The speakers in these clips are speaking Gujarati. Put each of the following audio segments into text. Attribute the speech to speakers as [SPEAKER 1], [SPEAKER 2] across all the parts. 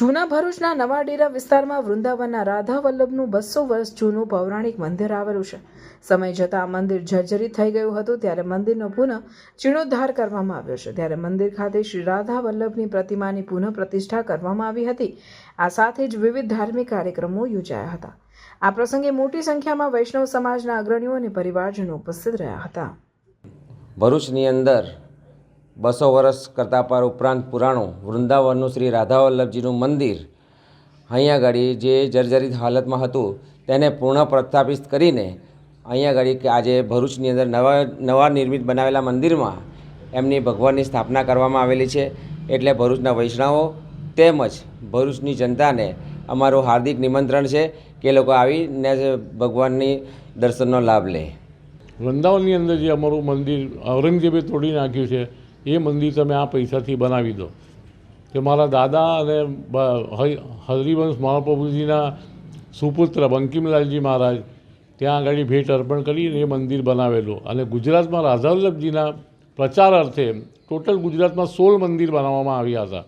[SPEAKER 1] જૂના ભરૂચના નવાડેરા વિસ્તારમાં વૃંદાવનના રાધા વલ્લભનું 200 વર્ષ જૂનું પૌરાણિક મંદિર આવેલું છે. સમય જતાં આ મંદિર જર્જરિત થઈ ગયું હતું, ત્યારે મંદિરનો પુનઃ જીર્ણોદ્ધાર કરવામાં આવ્યો છે. ત્યારે મંદિર ખાતે શ્રી રાધા વલ્લભની પ્રતિમાની પુનઃ પ્રતિષ્ઠા કરવામાં આવી હતી. આ સાથે જ વિવિધ ધાર્મિક કાર્યક્રમો યોજાયા હતા. આ પ્રસંગે મોટી સંખ્યામાં વૈષ્ણવ સમાજના અગ્રણીઓ અને પરિવારજનો ઉપસ્થિત રહ્યા હતા.
[SPEAKER 2] ભરૂચની અંદર 200 વર્ષ કરતાં પર ઉપરાંત પુરાણું વૃંદાવનનું શ્રી રાધા વલ્લભજીનું મંદિર અહીંયા આગળ જે જર્જરિત હાલતમાં હતું તેને પૂર્ણ પ્રસ્થાપિત કરીને અહીંયા આગળ કે આજે ભરૂચની અંદર નવા નિર્મિત બનાવેલા મંદિરમાં એમની ભગવાનની સ્થાપના કરવામાં આવેલી છે. એટલે ભરૂચના વૈષ્ણવો તેમજ ભરૂચની જનતાને અમારું હાર્દિક નિમંત્રણ છે કે એ લોકો આવીને ભગવાનની દર્શનનો લાભ લે.
[SPEAKER 3] વૃંદાવનની અંદર જે અમારું મંદિર ઔરંગઝેબે તોડી નાખ્યું છે એ મંદિર તમે આ પૈસાથી બનાવી દો. કે મારા દાદા અને હરિવંશ મહાપ્રભુજીના સુપુત્ર બંકિમલાલજી મહારાજ ત્યાં આગળ ભેટ અર્પણ કરીને એ મંદિર બનાવેલું. અને ગુજરાતમાં રાધા વલ્લભજીના પ્રચાર અર્થે ટોટલ ગુજરાતમાં 16 મંદિર બનાવવામાં આવ્યા હતા.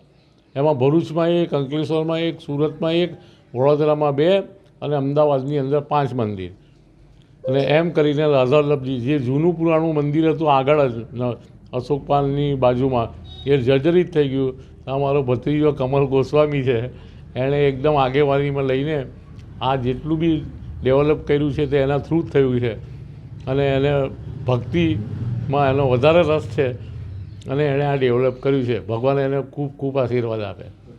[SPEAKER 3] એમાં ભરૂચમાં 1, અંકલેશ્વરમાં 1, સુરતમાં 1, વડોદરામાં 2 અને અમદાવાદની અંદર 5 મંદિર. અને એમ કરીને રાધા વલ્લભજી જે જૂનું પુરાણું મંદિર હતું આગળ જ અશોકપાલની બાજુમાં એ જર્જરિત થઈ ગયું. અમારો ભત્રીજો કમલ ગોસ્વામી છે, એણે એકદમ આગેવાનીમાં લઈને આ જેટલું બી ડેવલપ કર્યું છે તે એના થ્રુ જ થયું છે. અને એને ભક્તિમાં એનો વધારે રસ છે અને એણે આ ડેવલપ કર્યું છે. ભગવાન એને ખૂબ ખૂબ આશીર્વાદ આપે.